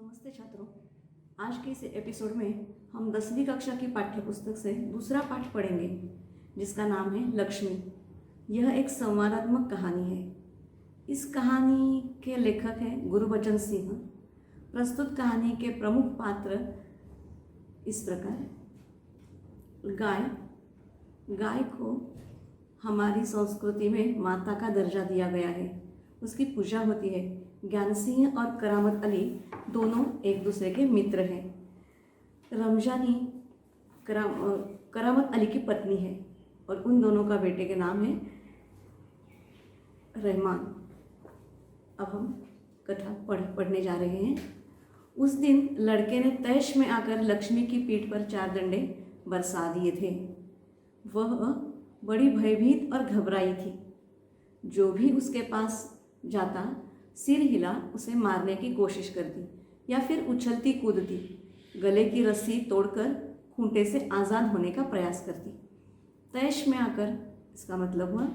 नमस्ते छात्रों। आज के इस एपिसोड में हम 10वीं कक्षा की पाठ्य पुस्तक से दूसरा पाठ पढ़ेंगे जिसका नाम है लक्ष्मी। यह एक संवादात्मक कहानी है। इस कहानी के लेखक हैं गुरबचन सिंह। प्रस्तुत कहानी के प्रमुख पात्र इस प्रकार हैं। गाय को हमारी संस्कृति में माता का दर्जा दिया गया है। उसकी पूजा होती है। ज्ञान सिंह और करामत अली दोनों एक दूसरे के मित्र हैं। रमजानी करामत अली की पत्नी है और उन दोनों का बेटे के नाम है रहमान। अब हम कथा पढ़ने जा रहे हैं। उस दिन लड़के ने तैश में आकर लक्ष्मी की पीठ पर 4 डंडे बरसा दिए थे। वह बड़ी भयभीत और घबराई थी। जो भी उसके पास जाता सिर हिला उसे मारने की कोशिश करती या फिर उछलती कूदती, गले की रस्सी तोड़कर खूंटे से आज़ाद होने का प्रयास करती। तैश में आकर इसका मतलब हुआ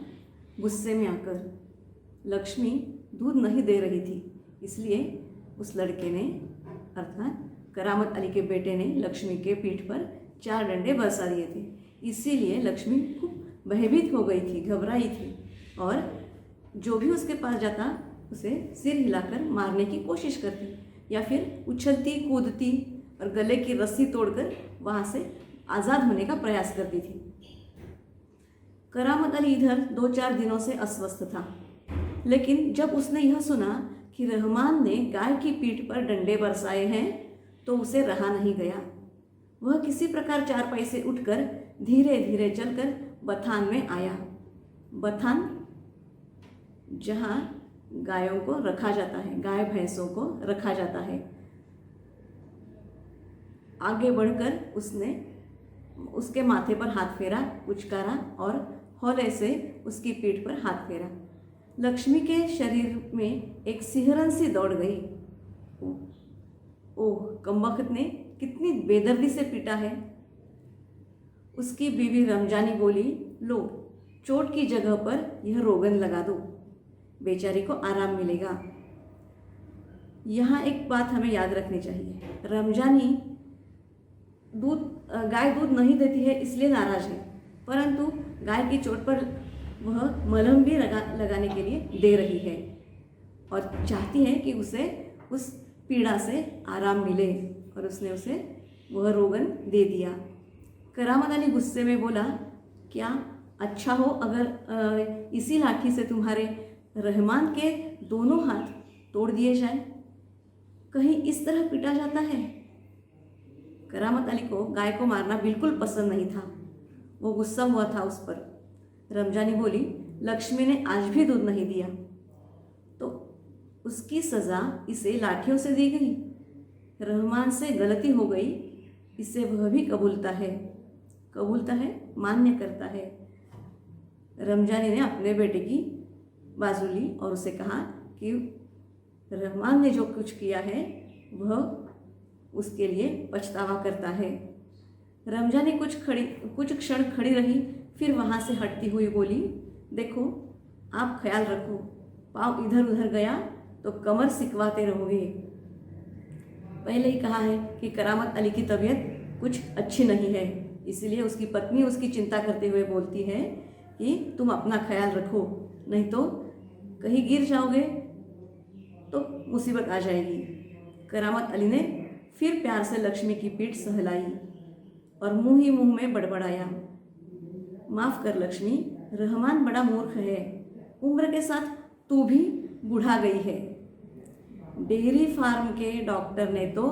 गुस्से में आकर। लक्ष्मी दूध नहीं दे रही थी, इसलिए उस लड़के ने अर्थात करामत अली के बेटे ने लक्ष्मी के पीठ पर 4 डंडे बरसा दिए थे। इसीलिए लक्ष्मी खूब भयभीत हो गई थी, घबराई थी और जो भी उसके पास जाता उसे सिर हिलाकर मारने की कोशिश करती या फिर उछलती कूदती और गले की रस्सी तोड़कर वहाँ से आज़ाद होने का प्रयास करती थी। करामत अली इधर 2-4 दिनों से अस्वस्थ था, लेकिन जब उसने यह सुना कि रहमान ने गाय की पीठ पर डंडे बरसाए हैं तो उसे रहा नहीं गया। वह किसी प्रकार चारपाई से उठकर धीरे धीरे चलकर बथान में आया। बथान जहाँ गायों को रखा जाता है, गाय भैंसों को रखा जाता है। आगे बढ़कर उसने उसके माथे पर हाथ फेरा, पुचकारा और हौले से उसकी पीठ पर हाथ फेरा। लक्ष्मी के शरीर में एक सिहरन सी दौड़ गई। ओह, कमबख्त ने कितनी बेदर्दी से पीटा है। उसकी बीवी रमजानी बोली, लो चोट की जगह पर यह रोगन लगा दो, बेचारी को आराम मिलेगा। यहाँ एक बात हमें याद रखनी चाहिए। रमजानी गाय दूध नहीं देती है इसलिए नाराज है, परंतु गाय की चोट पर वह मलहम भी लगाने के लिए दे रही है और चाहती है कि उसे उस पीड़ा से आराम मिले, और उसने उसे वह रोगन दे दिया। करामत अली गुस्से में बोला, क्या अच्छा हो अगर इसी लाठी से तुम्हारे रहमान के दोनों हाथ तोड़ दिए जाए। कहीं इस तरह पीटा जाता है। करामत अली को गाय को मारना बिल्कुल पसंद नहीं था। वो गुस्सा हुआ था उस पर। रमजानी बोली, लक्ष्मी ने आज भी दूध नहीं दिया तो उसकी सज़ा इसे लाठियों से दी गई। रहमान से गलती हो गई, इसे वह भी कबूलता है, मान्य करता है। रमजानी ने अपने बेटे की बाजू ली और उसे कहा कि रहमान ने जो कुछ किया है वह उसके लिए पछतावा करता है। रमजानी कुछ क्षण खड़ी रही, फिर वहाँ से हटती हुई बोली, देखो आप ख्याल रखो, पाँव इधर उधर गया तो कमर सिकवाते रहोगे। पहले ही कहा है कि करामत अली की तबीयत कुछ अच्छी नहीं है, इसलिए उसकी पत्नी उसकी चिंता करते हुए बोलती है कि तुम अपना ख्याल रखो, नहीं तो कहीं गिर जाओगे तो मुसीबत आ जाएगी। करामत अली ने फिर प्यार से लक्ष्मी की पीठ सहलाई और मुंह ही मुंह में बड़बड़ाया, माफ़ कर लक्ष्मी, रहमान बड़ा मूर्ख है, उम्र के साथ तू भी बूढ़ा गई है। डेयरी फार्म के डॉक्टर ने तो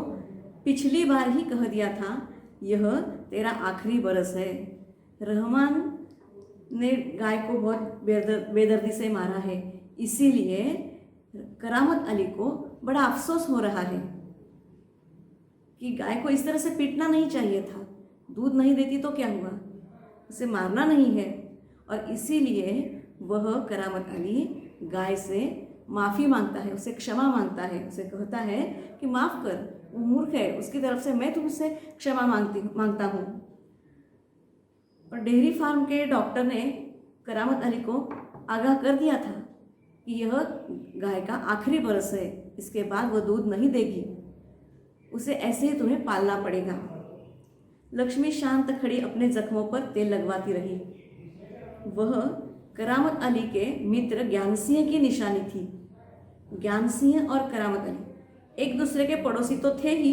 पिछली बार ही कह दिया था यह तेरा आखिरी बरस है। रहमान ने गाय को बहुत बेदर्दी से मारा है, इसीलिए करामत अली को बड़ा अफसोस हो रहा है कि गाय को इस तरह से पीटना नहीं चाहिए था। दूध नहीं देती तो क्या हुआ, उसे मारना नहीं है। और इसीलिए वह करामत अली गाय से माफ़ी मांगता है, उसे क्षमा मांगता है, उसे कहता है कि माफ़ कर, वो मूर्ख है, उसकी तरफ से मैं तुमसे क्षमा मांगता हूँ। और डेयरी फार्म के डॉक्टर ने करामत अली को आगाह कर दिया था कि यह गाय का आखिरी बरस है, इसके बाद वह दूध नहीं देगी। उसे ऐसे ही तुम्हें पालना पड़ेगा। लक्ष्मी शांत खड़ी अपने जख्मों पर तेल लगवाती रही। वह करामत अली के मित्र ज्ञान सिंह की निशानी थी। ज्ञान सिंह और करामत अली एक दूसरे के पड़ोसी तो थे ही,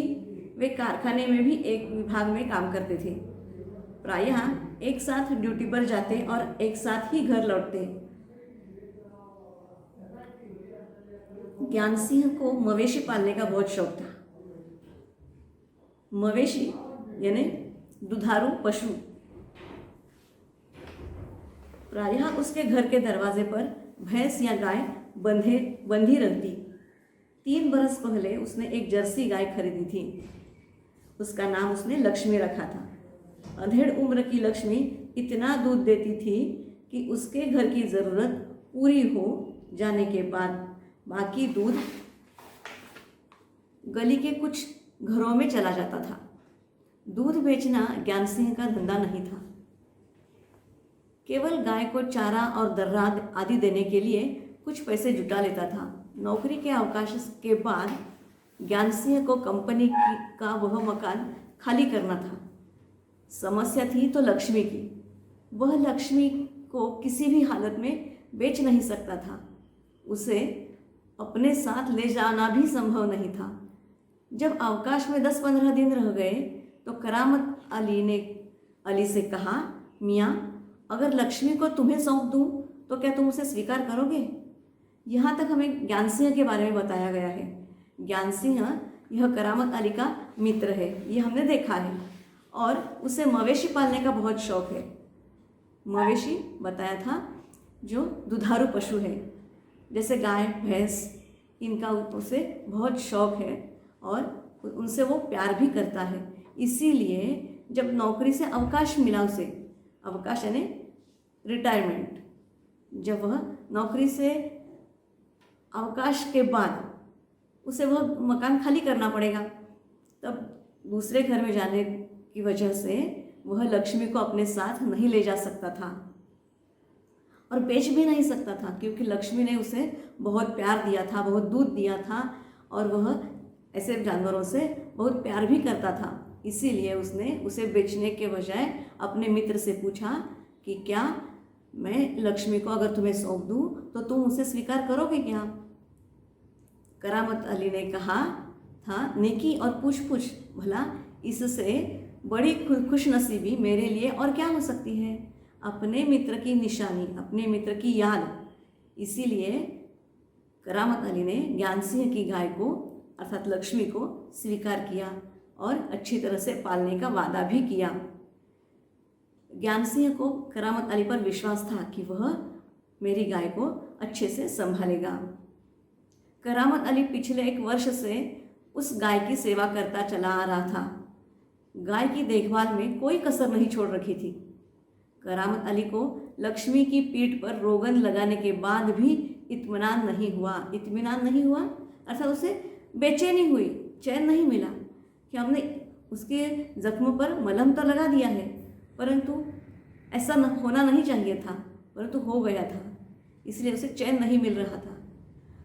वे कारखाने में भी एक विभाग में काम करते थे। प्रायः एक साथ ड्यूटी पर जाते और एक साथ ही घर लौटते। ज्ञान सिंह को मवेशी पालने का बहुत शौक था। मवेशी यानी दुधारू पशु। प्रायः उसके घर के दरवाजे पर भैंस या गाय बंधी रहती। 3 बरस पहले उसने एक जर्सी गाय खरीदी थी। उसका नाम उसने लक्ष्मी रखा था। अधेड़ उम्र की लक्ष्मी इतना दूध देती थी कि उसके घर की ज़रूरत पूरी हो जाने के बाद बाकी दूध गली के कुछ घरों में चला जाता था। दूध बेचना ज्ञान सिंह का धंधा नहीं था। केवल गाय को चारा और दर्रा आदि देने के लिए कुछ पैसे जुटा लेता था। नौकरी के अवकाश के बाद ज्ञान सिंह को कंपनी का वह मकान खाली करना था। समस्या थी तो लक्ष्मी की। वह लक्ष्मी को किसी भी हालत में बेच नहीं सकता था। उसे अपने साथ ले जाना भी संभव नहीं था। जब अवकाश में 10-15 दिन रह गए तो करामत अली ने अली से कहा, मियाँ, अगर लक्ष्मी को तुम्हें सौंप दूँ तो क्या तुम उसे स्वीकार करोगे? यहाँ तक हमें ज्ञान सिंह के बारे में बताया गया है। ज्ञान सिंह यह करामत अली का मित्र है, ये हमने देखा है, और उसे मवेशी पालने का बहुत शौक है। मवेशी बताया था जो दुधारू पशु है, जैसे गाय भैंस, इनका उसे बहुत शौक है और उनसे वो प्यार भी करता है। इसीलिए जब नौकरी से अवकाश मिला उसे, अवकाश यानी रिटायरमेंट, जब वह नौकरी से अवकाश के बाद उसे वह मकान खाली करना पड़ेगा, तब दूसरे घर में जाने की वजह से वह लक्ष्मी को अपने साथ नहीं ले जा सकता था और बेच भी नहीं सकता था, क्योंकि लक्ष्मी ने उसे बहुत प्यार दिया था, बहुत दूध दिया था और वह ऐसे जानवरों से बहुत प्यार भी करता था। इसीलिए उसने उसे बेचने के बजाय अपने मित्र से पूछा कि क्या मैं लक्ष्मी को अगर तुम्हें सौंप दूँ तो तुम उसे स्वीकार करोगे क्या? करामत अली ने कहा था, नेकी और पूछ भला इससे बड़ी खुशनसीबी मेरे लिए और क्या हो सकती है? अपने मित्र की निशानी, अपने मित्र की याद। इसीलिए करामत अली ने ज्ञान सिंह की गाय को अर्थात लक्ष्मी को स्वीकार किया और अच्छी तरह से पालने का वादा भी किया। ज्ञान सिंह को करामत अली पर विश्वास था कि वह मेरी गाय को अच्छे से संभालेगा। करामत अली पिछले 1 वर्ष से उस गाय की सेवा करता चला आ रहा था। गाय की देखभाल में कोई कसर नहीं छोड़ रखी थी। करामत अली को लक्ष्मी की पीठ पर रोगन लगाने के बाद भी इत्मीनान नहीं हुआ अर्थात उसे बेचैनी हुई, चैन नहीं मिला कि हमने उसके जख्मों पर मलहम तो लगा दिया है, परंतु ऐसा होना नहीं चाहिए था, परंतु हो गया था, इसलिए उसे चैन नहीं मिल रहा था।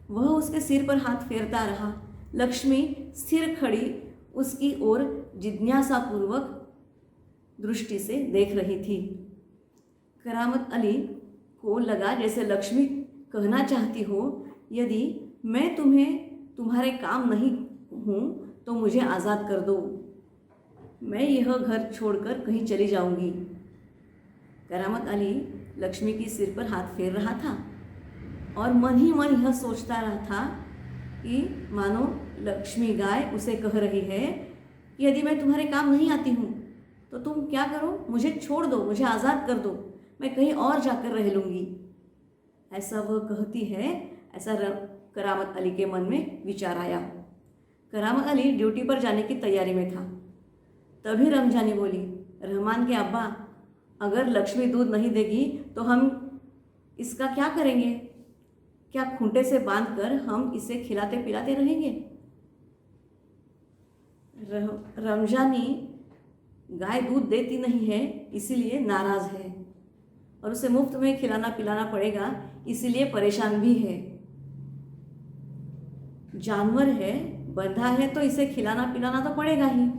वह उसके सिर पर हाथ फेरता रहा। लक्ष्मी स्थिर खड़ी उसकी ओर जिज्ञासापूर्वक दृष्टि से देख रही थी। करामत अली को लगा जैसे लक्ष्मी कहना चाहती हो, यदि मैं तुम्हारे काम नहीं हूँ तो मुझे आज़ाद कर दो, मैं यह घर छोड़कर कहीं चली जाऊंगी। करामत अली लक्ष्मी की सिर पर हाथ फेर रहा था और मन ही मन यह सोचता रहा था कि मानो लक्ष्मी गाय उसे कह रही है कि यदि मैं तुम्हारे काम नहीं आती हूँ तो तुम क्या करो, मुझे छोड़ दो, मुझे आज़ाद कर दो, मैं कहीं और जाकर रह लूँगी। ऐसा वह कहती है, ऐसा करामत अली के मन में विचार आया। करामत अली ड्यूटी पर जाने की तैयारी में था। तभी रमजानी बोली, रहमान के अब्बा, अगर लक्ष्मी दूध नहीं देगी तो हम इसका क्या करेंगे? क्या खूंटे से बांधकर हम इसे खिलाते पिलाते रहेंगे? रमजानी गाय दूध देती नहीं है इसीलिए नाराज़ है और उसे मुफ्त में खिलाना पिलाना पड़ेगा इसीलिए परेशान भी है। जानवर है, बंधा है तो इसे खिलाना पिलाना तो पड़ेगा ही।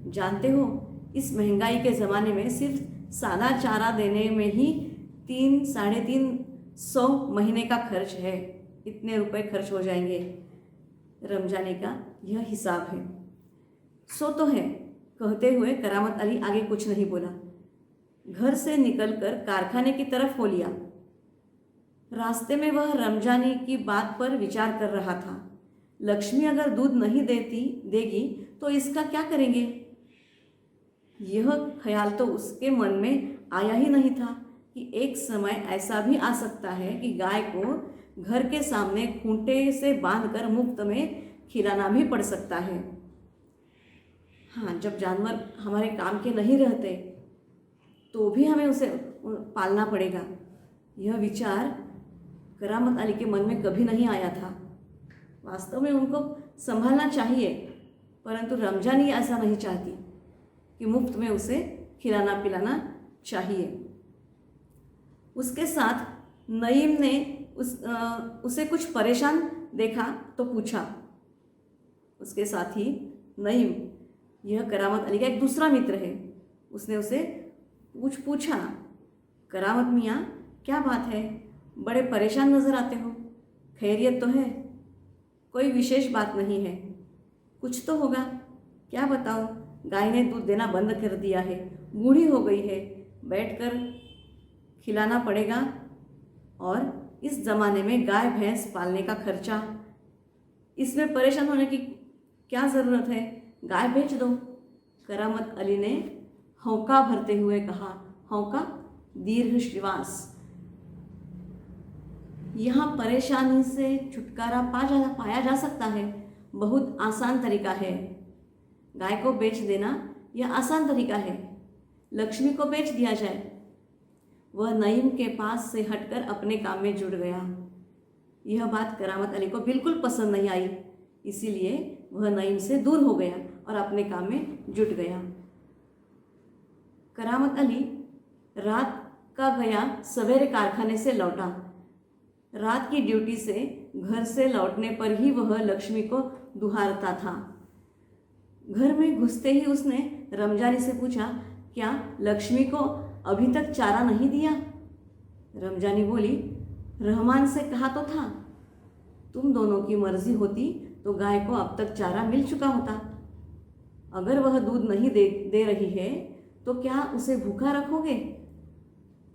जानते हो, इस महंगाई के ज़माने में सिर्फ सादा चारा देने में ही 300-350 महीने का खर्च है। इतने रुपए खर्च हो जाएंगे। रमजानी का यह हिसाब है। सो तो है, कहते हुए करामत अली आगे कुछ नहीं बोला। घर से निकलकर कारखाने की तरफ हो लिया। रास्ते में वह रमजानी की बात पर विचार कर रहा था। लक्ष्मी अगर दूध नहीं देगी तो इसका क्या करेंगे? यह ख्याल तो उसके मन में आया ही नहीं था कि एक समय ऐसा भी आ सकता है कि गाय को घर के सामने खूंटे से बांधकर मुफ्त में खिलाना भी पड़ सकता है। हाँ, जब जानवर हमारे काम के नहीं रहते तो भी हमें उसे पालना पड़ेगा। यह विचार करामत अली के मन में कभी नहीं आया था। वास्तव में उनको संभालना चाहिए, परंतु रमजानी ऐसा नहीं चाहती कि मुफ्त में उसे खिलाना पिलाना चाहिए। उसके साथ नईम ने उसे कुछ परेशान देखा तो पूछा। उसके साथ ही नईम, यह करामत अली का एक दूसरा मित्र है, उसने उसे पूछा, करामत मियाँ क्या बात है, बड़े परेशान नज़र आते हो, खैरियत तो है? कोई विशेष बात नहीं है, कुछ तो होगा, क्या बताऊँ? गाय ने दूध देना बंद कर दिया है, बूढ़ी हो गई है, बैठकर खिलाना पड़ेगा, और इस ज़माने में गाय भैंस पालने का खर्चा, इसमें परेशान होने की क्या ज़रूरत है, गाय बेच दो। करामत अली ने हौका भरते हुए कहा। हौका, दीर्घ श्वास। यहाँ परेशानी से छुटकारा पाया जा सकता है। बहुत आसान तरीका है। गाय को बेच देना यह आसान तरीका है। लक्ष्मी को बेच दिया जाए। वह नईम के पास से हटकर अपने काम में जुट गया। यह बात करामत अली को बिल्कुल पसंद नहीं आई, इसीलिए वह नईम से दूर हो गया और अपने काम में जुट गया। करामत अली रात का गया सवेरे कारखाने से लौटा। रात की ड्यूटी से घर से लौटने पर ही वह लक्ष्मी को दुहारता था। घर में घुसते ही उसने रमजानी से पूछा, क्या लक्ष्मी को अभी तक चारा नहीं दिया? रमजानी बोली, रहमान से कहा तो था, तुम दोनों की मर्जी होती तो गाय को अब तक चारा मिल चुका होता। अगर वह दूध नहीं दे रही है तो क्या उसे भूखा रखोगे?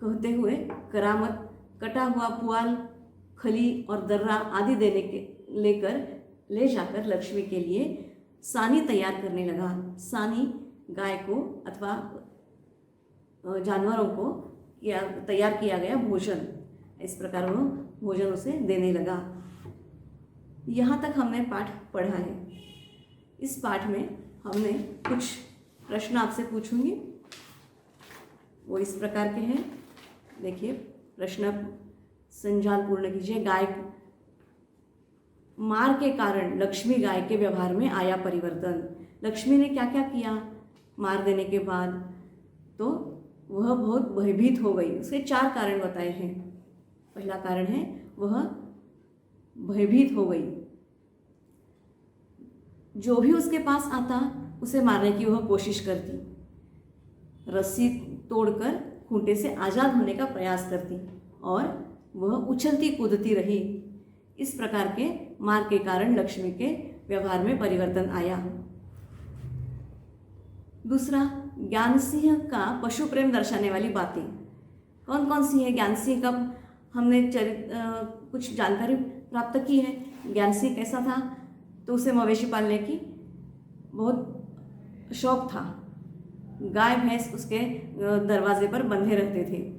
कहते हुए करामत कटा हुआ पुआल, खली और दर्रा आदि ले जाकर लक्ष्मी के लिए सानी तैयार करने लगा। सानी गाय को अथवा जानवरों को तैयार किया गया भोजन, इस प्रकार वो भोजन उसे देने लगा। यहाँ तक हमने पाठ पढ़ा है। इस पाठ में हमने कुछ प्रश्न आपसे पूछूंगी, वो इस प्रकार के हैं। देखिए, प्रश्न संजाल पूर्ण कीजिए। गाय मार के कारण लक्ष्मी गाय के व्यवहार में आया परिवर्तन। लक्ष्मी ने क्या क्या किया मार देने के बाद? तो वह बहुत भयभीत हो गई। उसके 4 कारण बताए हैं। पहला कारण है वह भयभीत हो गई। जो भी उसके पास आता उसे मारने की वह कोशिश करती, रस्सी तोड़कर खूंटे से आज़ाद होने का प्रयास करती और वह उछलती कूदती रही। इस प्रकार के मार के कारण लक्ष्मी के व्यवहार में परिवर्तन आया। दूसरा, ज्ञान सिंह का पशु प्रेम दर्शाने वाली बातें कौन कौन सी है? ज्ञान सिंह का हमने कुछ जानकारी प्राप्त की है। ज्ञान सिंह कैसा था? तो उसे मवेशी पालने की बहुत शौक था। गाय भैंस उसके दरवाजे पर बंधे रहते थे।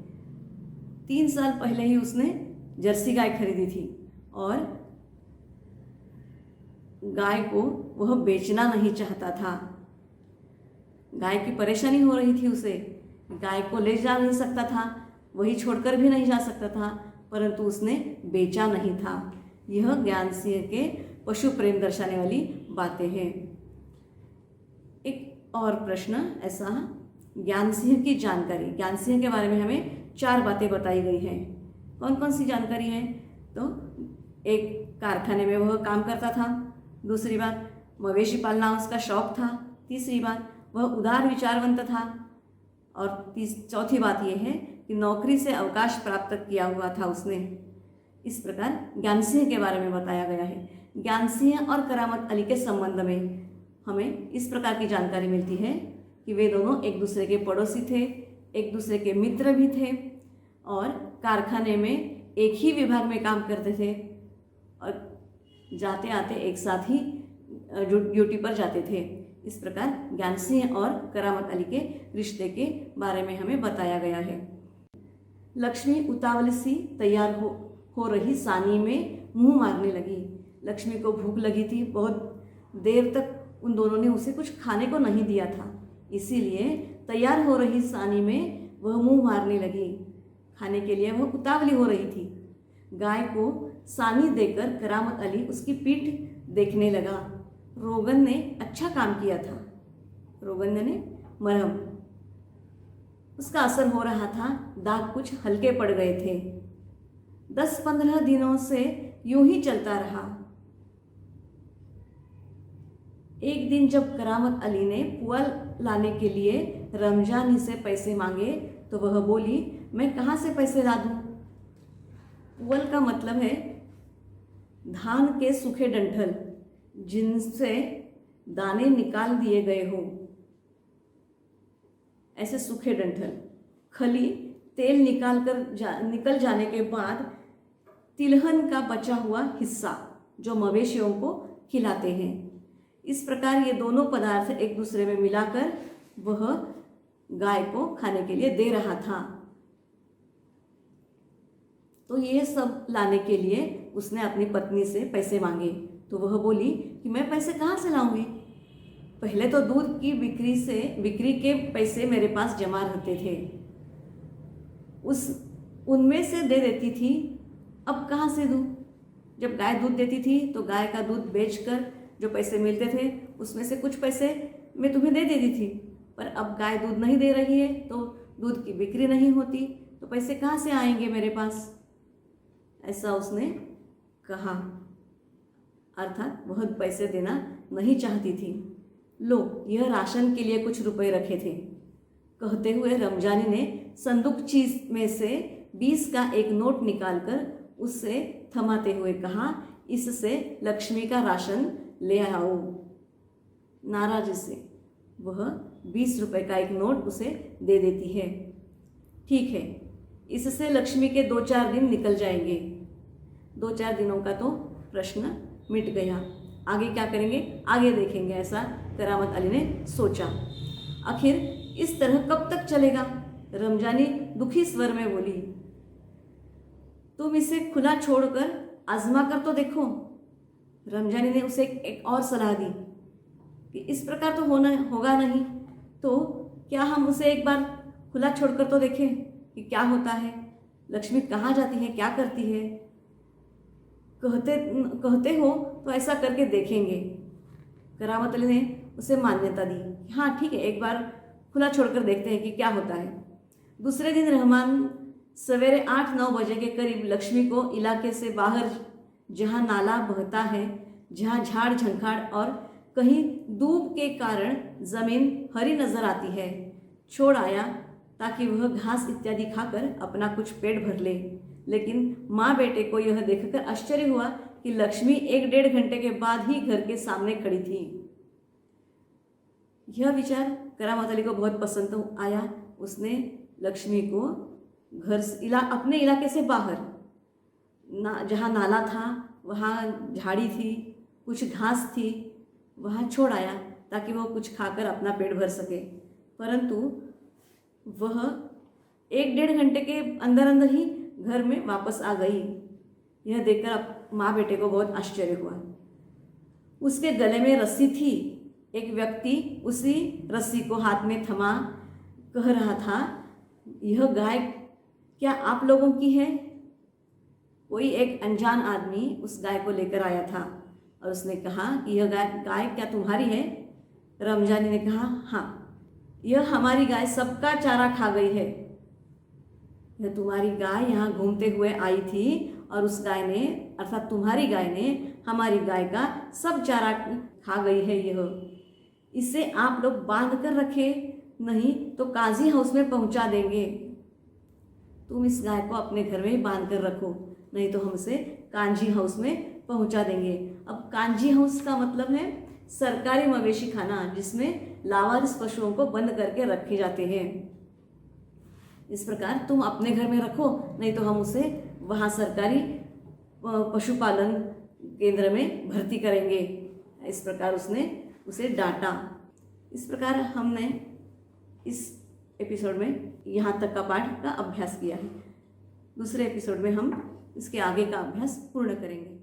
3 साल पहले ही उसने जर्सी गाय खरीदी थी और गाय को वह बेचना नहीं चाहता था। गाय की परेशानी हो रही थी उसे, गाय को ले जा नहीं सकता था, वही छोड़कर भी नहीं जा सकता था, परंतु उसने बेचा नहीं था। यह ज्ञान सिंह के पशु प्रेम दर्शाने वाली बातें हैं। एक और प्रश्न ऐसा, ज्ञान सिंह की जानकारी। ज्ञान सिंह के बारे में हमें 4 बातें बताई गई हैं। कौन कौन सी जानकारी है? तो एक, कारखाने में वह काम करता था। दूसरी बात, मवेशी पालना उसका शौक था। तीसरी बात, वह उदार विचारवंत था। और चौथी बात यह है कि नौकरी से अवकाश प्राप्त किया हुआ था उसने। इस प्रकार ज्ञानसिंह के बारे में बताया गया है। ज्ञानसिंह और करामत अली के संबंध में हमें इस प्रकार की जानकारी मिलती है कि वे दोनों एक दूसरे के पड़ोसी थे, एक दूसरे के मित्र भी थे और कारखाने में एक ही विभाग में काम करते थे और जाते आते एक साथ ही ड्यूटी पर जाते थे। इस प्रकार ज्ञानसिंह और करामत अली के रिश्ते के बारे में हमें बताया गया है। लक्ष्मी उतावली सी तैयार हो रही सानी में मुंह मारने लगी। लक्ष्मी को भूख लगी थी। बहुत देर तक उन दोनों ने उसे कुछ खाने को नहीं दिया था, इसीलिए तैयार हो रही सानी में वह मुंह मारने लगी। खाने के लिए वह उतावली हो रही थी। गाय को सानी देकर करामत अली उसकी पीठ देखने लगा। रोगन ने अच्छा काम किया था। रोगन ने मरहम, उसका असर हो रहा था। दाग कुछ हल्के पड़ गए थे। 10-15 दिनों से यूं ही चलता रहा। एक दिन जब करामत अली ने पुआ लाने के लिए रमजानी से पैसे मांगे तो वह बोली, मैं कहाँ से पैसे ला दूँ? पुअल का मतलब है धान के सूखे डंठल जिनसे दाने निकाल दिए गए हो, ऐसे सूखे डंठल। खली तेल निकल जाने के बाद तिलहन का बचा हुआ हिस्सा जो मवेशियों को खिलाते हैं। इस प्रकार ये दोनों पदार्थ एक दूसरे में मिलाकर वह गाय को खाने के लिए दे रहा था। तो ये सब लाने के लिए उसने अपनी पत्नी से पैसे मांगे तो वह बोली कि मैं पैसे कहाँ से लाऊंगी? पहले तो दूध की बिक्री के पैसे मेरे पास जमा रहते थे, उनमें से दे देती थी। अब कहाँ से दूँ? जब गाय दूध देती थी तो गाय का दूध बेचकर जो पैसे मिलते थे उसमें से कुछ पैसे मैं तुम्हें दे देती थी, पर अब गाय दूध नहीं दे रही है तो दूध की बिक्री नहीं होती, तो पैसे कहाँ से आएंगे मेरे पास? ऐसा उसने कहा। अर्थात वह पैसे देना नहीं चाहती थी। लो, यह राशन के लिए कुछ रुपए रखे थे, कहते हुए रमजानी ने संदूक चीज में से 20 का एक नोट निकालकर उससे थमाते हुए कहा, इससे लक्ष्मी का राशन ले आओ। नाराज से वह 20 रुपए का एक नोट उसे दे देती है। ठीक है, इससे लक्ष्मी के 2-4 दिन निकल जाएंगे। 2-4 दिनों का तो प्रश्न मिट गया। आगे क्या करेंगे आगे देखेंगे, ऐसा करामत अली ने सोचा। आखिर इस तरह कब तक चलेगा? रमजानी दुखी स्वर में बोली, तुम इसे खुला छोड़कर आजमा कर तो देखो। रमजानी ने उसे एक और सलाह दी कि इस प्रकार तो होगा नहीं, तो क्या हम उसे एक बार खुला छोड़कर तो देखें कि क्या होता है, लक्ष्मी कहाँ जाती है, क्या करती है। कहते हो तो ऐसा करके देखेंगे। करामत अली ने उसे मान्यता दी। हाँ ठीक है, एक बार खुला छोड़कर देखते हैं कि क्या होता है। दूसरे दिन रहमान सवेरे 8-9 बजे के करीब लक्ष्मी को इलाके से बाहर, जहाँ नाला बहता है, जहाँ झाड़ झंखाड़ और कहीं दूब के कारण जमीन हरी नजर आती है, छोड़ आया ताकि वह घास इत्यादि खाकर अपना कुछ पेट भर ले। लेकिन माँ बेटे को यह देखकर आश्चर्य हुआ कि लक्ष्मी 1-1.5 घंटे के बाद ही घर के सामने खड़ी थी। यह विचार करामत अली को बहुत पसंद आया। उसने लक्ष्मी को अपने इलाके से बाहर जहाँ नाला था, वहाँ झाड़ी थी, कुछ घास थी, वहाँ छोड़ आया ताकि वह कुछ खाकर अपना पेट भर सके। परंतु वह 1-1.5 घंटे के अंदर अंदर ही घर में वापस आ गई। यह देखकर माँ बेटे को बहुत आश्चर्य हुआ। उसके गले में रस्सी थी। एक व्यक्ति उसी रस्सी को हाथ में थमा कह रहा था, यह गाय क्या आप लोगों की है? कोई एक अनजान आदमी उस गाय को लेकर आया था और उसने कहा कि यह गाय क्या तुम्हारी है? रमजानी ने कहा, हाँ, यह हमारी गाय सबका चारा खा गई है। यह तुम्हारी गाय यहाँ घूमते हुए आई थी और उस गाय ने अर्थात तुम्हारी गाय ने हमारी गाय का सब चारा खा गई है। यह इसे आप लोग बांध कर रखे, नहीं तो काजी हाउस में पहुंचा देंगे। तुम इस गाय को अपने घर में ही बांध कर रखो, नहीं तो हम इसे कांजी हाउस में पहुंचा देंगे। अब कांजी हाउस का मतलब है सरकारी मवेशी खाना, जिसमें लावारिस पशुओं को बंद करके रखे जाते हैं। इस प्रकार तुम अपने घर में रखो, नहीं तो हम उसे वहाँ सरकारी पशुपालन केंद्र में भर्ती करेंगे। इस प्रकार उसने उसे डांटा। इस प्रकार हमने इस एपिसोड में यहाँ तक का पाठ का अभ्यास किया है। दूसरे एपिसोड में हम इसके आगे का अभ्यास पूर्ण करेंगे।